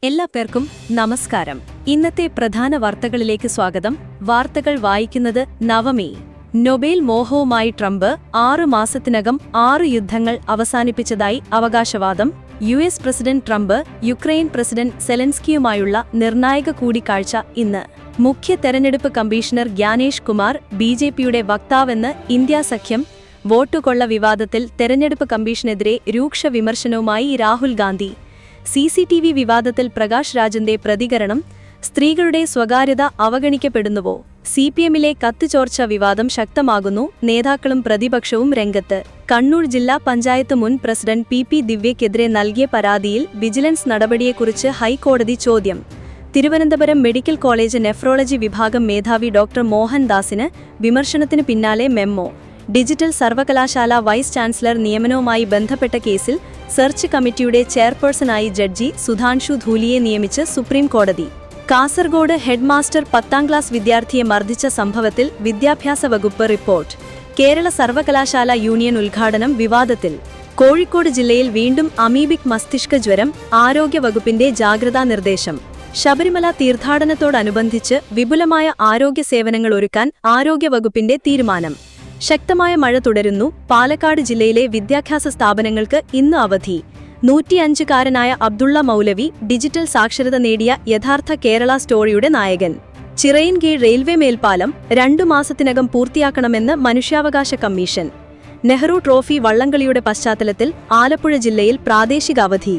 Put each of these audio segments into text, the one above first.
എല്ലാവർക്കും നമസ്കാരം. ഇന്നത്തെ പ്രധാന വാർത്തകളിലേക്ക് സ്വാഗതം. വാർത്തകൾ വായിക്കുന്നത് നവമി. നൊബേൽ മോഹവുമായി ട്രംപ് 6 മാസത്തിനകം 6 യുദ്ധങ്ങൾ അവസാനിപ്പിച്ചതായി അവകാശവാദം. US president Trump Ukraine president സെലൻസ്കിയുമായുള്ള നിർണായക കൂടിക്കാഴ്ച ഇന്ന്. മുഖ്യ തെരഞ്ഞെടുപ്പ് കമ്മീഷണർ ഗ്യാനേഷ് കുമാർ ബിജെപിയുടെ വക്താവെന്ന് ഇന്ത്യാ സഖ്യം. വോട്ടുകൊള്ള വിവാദത്തിൽ തെരഞ്ഞെടുപ്പ് കമ്മീഷനെതിരെ രൂക്ഷ വിമർശനവുമായി രാഹുൽ ഗാന്ധി. സിസിടിവി വിവാദത്തിൽ പ്രകാശ് രാജിന്റെ പ്രതികരണം. സ്ത്രീകളുടെ സ്വകാര്യത അവഗണിക്കപ്പെടുന്നുവോ? സിപിഎമ്മിലെ കത്തുചോർച്ച വിവാദം ശക്തമാകുന്നു. നേതാക്കളും പ്രതിപക്ഷവും രംഗത്ത്. കണ്ണൂർ ജില്ലാ പഞ്ചായത്ത് മുൻ പ്രസിഡന്റ് പി ദിവ്യയ്ക്കെതിരെ നൽകിയ പരാതിയിൽ വിജിലൻസ് നടപടിയെക്കുറിച്ച് ഹൈക്കോടതി ചോദ്യം. തിരുവനന്തപുരം മെഡിക്കൽ കോളേജ് നെഫ്രോളജി വിഭാഗം മേധാവി ഡോക്ടർ മോഹൻദാസിന് വിമർശനത്തിന് പിന്നാലെ മെമ്മോ. ഡിജിറ്റൽ സർവകലാശാല വൈസ് ചാൻസലർ നിയമനവുമായി ബന്ധപ്പെട്ട കേസിൽ സെർച്ച് കമ്മിറ്റിയുടെ ചെയർപേഴ്സണായി ജഡ്ജി സുധാൻഷു ധൂലിയെ നിയമിച്ച് സുപ്രീം കോടതി. കാസർഗോഡ് ഹെഡ്മാസ്റ്റർ 10ാം ക്ലാസ് വിദ്യാർത്ഥിയെ മർദ്ദിച്ച സംഭവത്തിൽ വിദ്യാഭ്യാസ വകുപ്പ് റിപ്പോർട്ട്. കേരള സർവകലാശാല യൂണിയൻ ഉദ്ഘാടനം വിവാദത്തിൽ. കോഴിക്കോട് ജില്ലയിൽ വീണ്ടും അമീബിക് മസ്തിഷ്ക ജ്വരം. ആരോഗ്യവകുപ്പിന്റെ ജാഗ്രതാ നിർദ്ദേശം. ശബരിമല തീർത്ഥാടനത്തോടനുബന്ധിച്ച് വിപുലമായ ആരോഗ്യ സേവനങ്ങൾ ഒരുക്കാൻ ആരോഗ്യവകുപ്പിന്റെ തീരുമാനം. ശക്തമായ മഴ തുടരുന്നു. പാലക്കാട് ജില്ലയിലെ വിദ്യാഭ്യാസ സ്ഥാപനങ്ങൾക്ക് ഇന്ന് അവധി. 105-കാരനായ അബ്ദുള്ള മൗലവി ഡിജിറ്റൽ സാക്ഷരത നേടിയ യഥാർത്ഥ കേരള സ്റ്റോറിയുടെ നായകൻ. ചിറയിൻകീഴ് റെയിൽവേ മേൽപ്പാലം 2 മാസത്തിനകം പൂർത്തിയാക്കണമെന്ന് മനുഷ്യാവകാശ കമ്മീഷൻ. നെഹ്റു ട്രോഫി വള്ളംകളിയുടെ പശ്ചാത്തലത്തിൽ ആലപ്പുഴ ജില്ലയിൽ പ്രാദേശിക അവധി.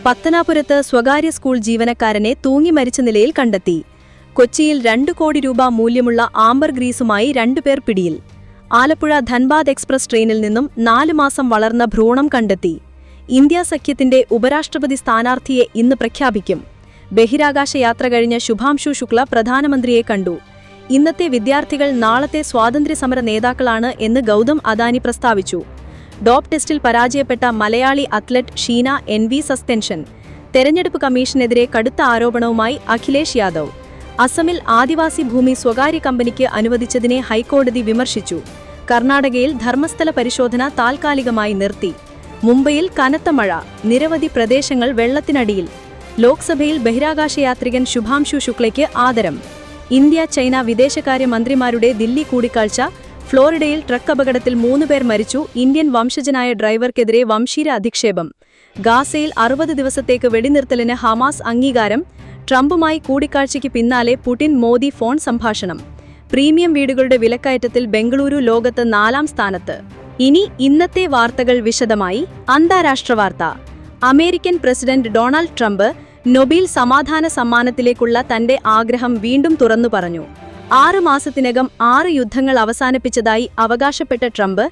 പത്തനാപുരത്ത് സ്വകാര്യ സ്കൂൾ ജീവനക്കാരനെ തൂങ്ങി മരിച്ച നിലയിൽ കണ്ടെത്തി. കൊച്ചിയിൽ 2 കോടി രൂപ മൂല്യമുള്ള ആംബർ ഗ്രീസുമായി 2 പേർ പിടിയിൽ. ആലപ്പുഴ ധൻബാദ് എക്സ്പ്രസ് ട്രെയിനിൽ നിന്നും 4 മാസം വളർന്ന ഭ്രൂണം കണ്ടെത്തി. ഇന്ത്യാ സഖ്യത്തിന്റെ ഉപരാഷ്ട്രപതി സ്ഥാനാർത്ഥിയെ ഇന്ന് പ്രഖ്യാപിക്കും. ബഹിരാകാശ യാത്ര കഴിഞ്ഞ ശുഭാംശു ശുക്ല പ്രധാനമന്ത്രിയെ കണ്ടു. ഇന്നത്തെ വിദ്യാർത്ഥികൾ നാളത്തെ സ്വാതന്ത്ര്യസമര നേതാക്കളാണ് എന്ന് ഗൗതം അദാനി പ്രസ്താവിച്ചു. ഡോപ്പ് ടെസ്റ്റിൽ പരാജയപ്പെട്ട Malayali athlete Sheena NV suspension. തെരഞ്ഞെടുപ്പ് കമ്മീഷനെതിരെ കടുത്ത ആരോപണവുമായി അഖിലേഷ് യാദവ്. അസമിൽ ആദിവാസി ഭൂമി സ്വകാര്യ കമ്പനിക്ക് അനുവദിച്ചതിനെ ഹൈക്കോടതി വിമർശിച്ചു. കർണാടകയിൽ ധർമ്മസ്ഥല പരിശോധന താൽക്കാലികമായി നിർത്തി. മുംബൈയിൽ കനത്ത മഴ. നിരവധി പ്രദേശങ്ങൾ വെള്ളത്തിനടിയിൽ. ലോക്സഭയിൽ ബഹിരാകാശയാത്രികൻ ശുഭാംശു ശുക്ലയ്ക്ക് ആദരം. ഇന്ത്യ ചൈന വിദേശകാര്യ മന്ത്രിമാരുടെ ദില്ലി കൂടിക്കാഴ്ച. ഫ്ലോറിഡയിൽ ട്രക്ക് അപകടത്തിൽ 3 പേർ മരിച്ചു. ഇന്ത്യൻ വംശജനായ ഡ്രൈവർക്കെതിരെ വംശീര അധിക്ഷേപം. ഗാസയിൽ 60 ദിവസത്തേക്ക് വെടിനിർത്തലിന് ഹമാസ് അംഗീകാരം. ട്രംപുമായി കൂടിക്കാഴ്ചയ്ക്ക് പിന്നാലെ പുടിൻ മോദി ഫോൺ സംഭാഷണം. പ്രീമിയം വീടുകളുടെ വിലക്കയറ്റത്തിൽ ബംഗളൂരു ലോകത്ത് 4ാം സ്ഥാനത്ത്. ഇനി ഇന്നത്തെ വാർത്തകൾ വിശദമായി. അന്താരാഷ്ട്ര വാർത്ത. American president Donald Trump Nobel സമാധാന സമ്മാനത്തിലേക്കുള്ള തന്റെ ആഗ്രഹം വീണ്ടും തുറന്നു പറഞ്ഞു. 6 മാസത്തിനകം 6 യുദ്ധങ്ങൾ അവസാനിപ്പിച്ചതായി അവകാശപ്പെട്ട ട്രംപ്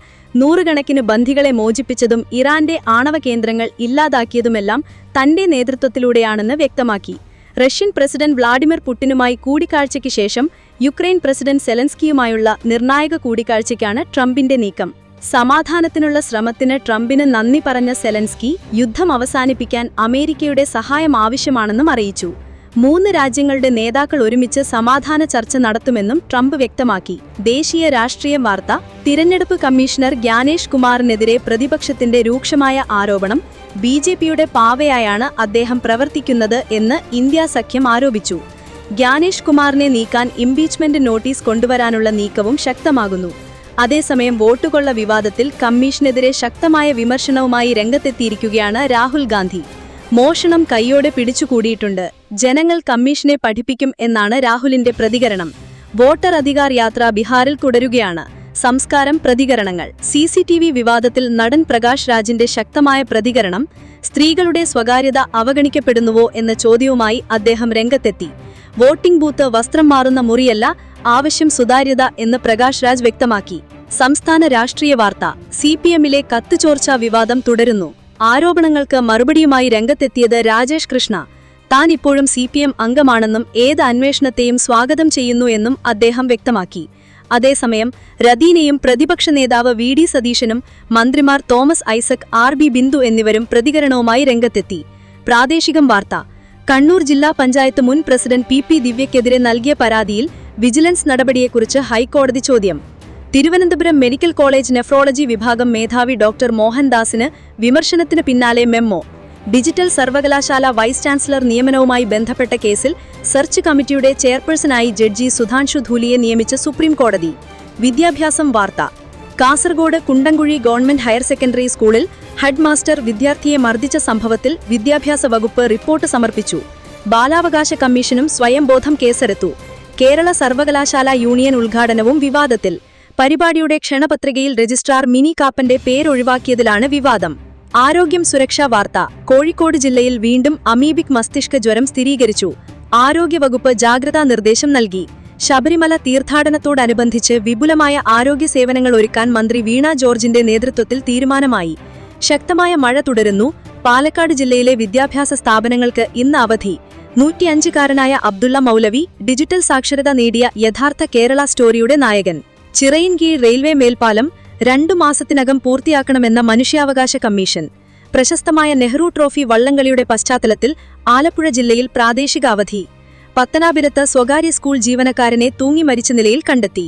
100 കണക്കിന് ബന്ദികളെ മോചിപ്പിച്ചതും ഇറാന്റെ ആണവ കേന്ദ്രങ്ങൾ ഇല്ലാതാക്കിയതുമെല്ലാം തന്റെ നേതൃത്വത്തിലൂടെയാണെന്ന് വ്യക്തമാക്കി. റഷ്യൻ പ്രസിഡന്റ് വ്ളാഡിമിർ പുടിനുമായി കൂടിക്കാഴ്ചയ്ക്ക് ശേഷം യുക്രൈൻ പ്രസിഡന്റ് സെലൻസ്കിയുമായുള്ള നിർണായക കൂടിക്കാഴ്ചയ്ക്കാണ് ട്രംപിന്റെ നീക്കം. സമാധാനത്തിനുള്ള ശ്രമത്തിന് ട്രംപിന് നന്ദി പറഞ്ഞ സെലൻസ്കി യുദ്ധം അവസാനിപ്പിക്കാൻ അമേരിക്കയുടെ സഹായം ആവശ്യമാണെന്നും അറിയിച്ചു. 3 രാജ്യങ്ങളുടെ നേതാക്കൾ ഒരുമിച്ച് സമാധാന ചർച്ച നടത്തുമെന്നും ട്രംപ് വ്യക്തമാക്കി. ദേശീയ രാഷ്ട്രീയ വാർത്ത. തിരഞ്ഞെടുപ്പ് കമ്മീഷണർ ഗ്യാനേഷ് കുമാറിനെതിരെ പ്രതിപക്ഷത്തിന്റെ രൂക്ഷമായ ആരോപണം. ബിജെപിയുടെ പാവയായാണ് അദ്ദേഹം പ്രവർത്തിക്കുന്നത് എന്ന് ഇന്ത്യാ സഖ്യം ആരോപിച്ചു. ഗ്യാനേഷ് കുമാറിനെ നീക്കാൻ ഇംപീച്ച്മെന്റ് നോട്ടീസ് കൊണ്ടുവരാനുള്ള നീക്കവും ശക്തമാകുന്നു. അതേസമയം വോട്ടുകൊള്ള വിവാദത്തിൽ കമ്മീഷനെതിരെ ശക്തമായ വിമർശനവുമായി രംഗത്തെത്തിയിരിക്കുകയാണ് രാഹുൽ ഗാന്ധി. മോഷണം കൈയോടെ പിടിച്ചുകൂടിയിട്ടുണ്ട്. ജനങ്ങൾ കമ്മീഷനെ പഠിപ്പിക്കും എന്നാണ് രാഹുലിന്റെ പ്രതികരണം. വോട്ടർ അധികാർ യാത്ര ബിഹാറിൽ തുടരുകയാണ്. സംസ്കാരം. പ്രതികരണങ്ങൾ. സിസിടിവി വിവാദത്തിൽ നടൻ പ്രകാശ് രാജിന്റെ ശക്തമായ പ്രതികരണം. സ്ത്രീകളുടെ സ്വകാര്യത അവഗണിക്കപ്പെടുന്നുവോ എന്ന ചോദ്യവുമായി അദ്ദേഹം രംഗത്തെത്തി. വോട്ടിംഗ് ബൂത്ത് വസ്ത്രം മാറുന്ന മുറിയല്ല, ആവശ്യം സുതാര്യത എന്ന് പ്രകാശ് രാജ് വ്യക്തമാക്കി. സംസ്ഥാന രാഷ്ട്രീയ വാർത്ത. സിപിഎമ്മിലെ കത്തുചോർച്ച വിവാദം തുടരുന്നു. ആരോപണങ്ങൾക്ക് മറുപടിയുമായി രംഗത്തെത്തിയത് രാജേഷ് കൃഷ്ണ. താൻ ഇപ്പോഴും സിപിഎം അംഗമാണെന്നും ഏത് അന്വേഷണത്തെയും സ്വാഗതം ചെയ്യുന്നു എന്നും അദ്ദേഹം വ്യക്തമാക്കി. അതേസമയം രദീനയും പ്രതിപക്ഷ നേതാവ് VD സതീശനും മന്ത്രിമാർ തോമസ് ഐസക്, RB ബിന്ദു എന്നിവരും പ്രതികരണവുമായി രംഗത്തെത്തി. പ്രാദേശികം വാർത്ത. കണ്ണൂർ ജില്ലാ പഞ്ചായത്ത് മുൻ പ്രസിഡന്റ് പി ദിവ്യയ്ക്കെതിരെ നൽകിയ പരാതിയിൽ വിജിലൻസ് നടപടിയെക്കുറിച്ച് ഹൈക്കോടതി ചോദ്യം. തിരുവനന്തപുരം മെഡിക്കൽ കോളേജ് നെഫ്രോളജി വിഭാഗം മേധാവി ഡോക്ടർ മോഹൻദാസിന് വിമർശനത്തിന് പിന്നാലെ മെമ്മോ. ഡിജിറ്റൽ സർവകലാശാല വൈസ് ചാൻസലർ നിയമനവുമായി ബന്ധപ്പെട്ട കേസിൽ സെർച്ച് കമ്മിറ്റിയുടെ ചെയർപേഴ്സണായി ജഡ്ജി സുധാൻഷു ധൂലിയെ നിയമിച്ച സുപ്രീം കോടതി. വിദ്യാഭ്യാസം വാർത്ത. Kasaragod Kundamkuzhi government higher secondary സ്കൂളിൽ ഹെഡ് മാസ്റ്റർ വിദ്യാർത്ഥിയെ മർദ്ദിച്ച സംഭവത്തിൽ വിദ്യാഭ്യാസ വകുപ്പ് റിപ്പോർട്ട് സമർപ്പിച്ചു. ബാലാവകാശ കമ്മീഷനും സ്വയംബോധം കേസെടുത്തു. കേരള സർവകലാശാല യൂണിയൻ ഉദ്ഘാടനവും വിവാദത്തിൽ. പരിപാടിയുടെ ക്ഷണപത്രികയിൽ രജിസ്ട്രാർ മിനി കാപ്പന്റെ പേരൊഴിവാക്കിയതിലാണ് വിവാദം. ആരോഗ്യം സുരക്ഷാ വാർത്ത. കോഴിക്കോട് ജില്ലയിൽ വീണ്ടും അമീബിക് മസ്തിഷ്ക ജ്വരം സ്ഥിരീകരിച്ചു. ആരോഗ്യവകുപ്പ് ജാഗ്രതാ നിർദ്ദേശം നൽകി. ശബരിമല തീർത്ഥാടനത്തോടനുബന്ധിച്ച് വിപുലമായ ആരോഗ്യ സേവനങ്ങൾ ഒരുക്കാൻ മന്ത്രി വീണ ജോർജിന്റെ നേതൃത്വത്തിൽ തീരുമാനമായി. ശക്തമായ മഴ തുടരുന്നു. പാലക്കാട് ജില്ലയിലെ വിദ്യാഭ്യാസ സ്ഥാപനങ്ങൾക്ക് ഇന്ന് അവധി. 105-കാരനായ അബ്ദുള്ള മൗലവി ഡിജിറ്റൽ സാക്ഷരത നേടിയ യഥാർത്ഥ കേരള സ്റ്റോറിയുടെ നായകൻ. ചിറയിൻകീഴ് റെയിൽവേ മേൽപ്പാലം 2 മാസത്തിനകം പൂർത്തിയാക്കണമെന്ന മനുഷ്യാവകാശ കമ്മീഷൻ. പ്രശസ്തമായ നെഹ്റു ട്രോഫി വള്ളംകളിയുടെ പശ്ചാത്തലത്തിൽ ആലപ്പുഴ ജില്ലയിൽ പ്രാദേശിക അവധി. പത്തനാപുരത്ത് സ്വകാര്യ സ്കൂൾ ജീവനക്കാരനെ തൂങ്ങി മരിച്ച നിലയിൽ കണ്ടെത്തി.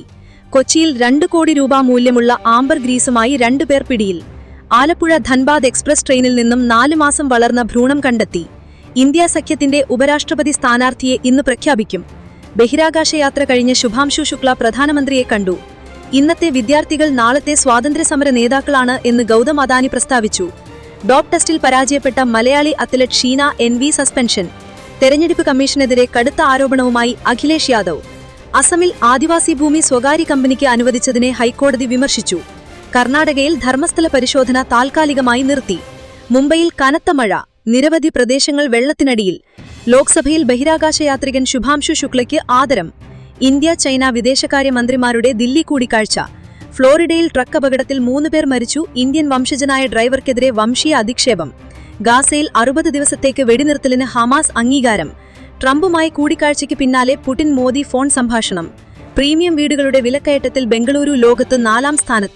കൊച്ചിയിൽ 2 കോടി രൂപ മൂല്യമുള്ള ആംബർ ഗ്രീസുമായി 2 പേർ പിടിയിൽ. ആലപ്പുഴ ധൻബാദ് എക്സ്പ്രസ് ട്രെയിനിൽ നിന്നും 4 മാസം വളർന്ന ഭ്രൂണം കണ്ടെത്തി. ഇന്ത്യ സഖ്യത്തിന്റെ ഉപരാഷ്ട്രപതി സ്ഥാനാർത്ഥിയെ ഇന്ന് പ്രഖ്യാപിക്കും. ബഹിരാകാശയാത്ര കഴിഞ്ഞ ശുഭാംശു ശുക്ല പ്രധാനമന്ത്രിയെ കണ്ടു. ഇന്നത്തെ വിദ്യാർത്ഥികൾ നാളത്തെ സ്വാതന്ത്ര്യസമര നേതാക്കളാണ് എന്ന് ഗൗതം അദാനി പ്രസ്താവിച്ചു. ഡോപ് ടെസ്റ്റിൽ പരാജയപ്പെട്ട Malayali athlete Sheena NV suspension. തെരഞ്ഞെടുപ്പ് കമ്മീഷനെതിരെ കടുത്ത ആരോപണവുമായി അഖിലേഷ് യാദവ്. അസമിൽ ആദിവാസി ഭൂമി സ്വകാര്യ കമ്പനിക്ക് അനുവദിച്ചതിനെ ഹൈക്കോടതി വിമർശിച്ചു. കർണാടകയിൽ ധർമ്മസ്ഥല പരിശോധന താൽക്കാലികമായി നിർത്തി. മുംബൈയിൽ കനത്ത മഴ. നിരവധി പ്രദേശങ്ങൾ വെള്ളത്തിനടിയിൽ. ലോക്സഭയിൽ ബഹിരാകാശയാത്രികൻ ശുഭാംശു ശുക്ലയ്ക്ക് ആദരം. ഇന്ത്യ ചൈന വിദേശകാര്യമന്ത്രിമാരുടെ ദില്ലി കൂടിക്കാഴ്ച. ഫ്ലോറിഡയിൽ ട്രക്ക് അപകടത്തിൽ 3 പേർ മരിച്ചു. ഇന്ത്യൻ വംശജനായ ഡ്രൈവർക്കെതിരെ വംശീയ അധിക്ഷേപം. ഗാസയിൽ 60 ദിവസത്തേക്ക് വെടിനിർത്തലിന് ഹമാസ് അംഗീകാരം. ട്രംപുമായി കൂടിക്കാഴ്ചയ്ക്ക് പിന്നാലെ പുടിൻ മോദി ഫോൺ സംഭാഷണം. പ്രീമിയം വീടുകളുടെ വിലക്കയറ്റത്തിൽ ബംഗളൂരു ലോകത്ത് 4-ാം സ്ഥാനത്ത്.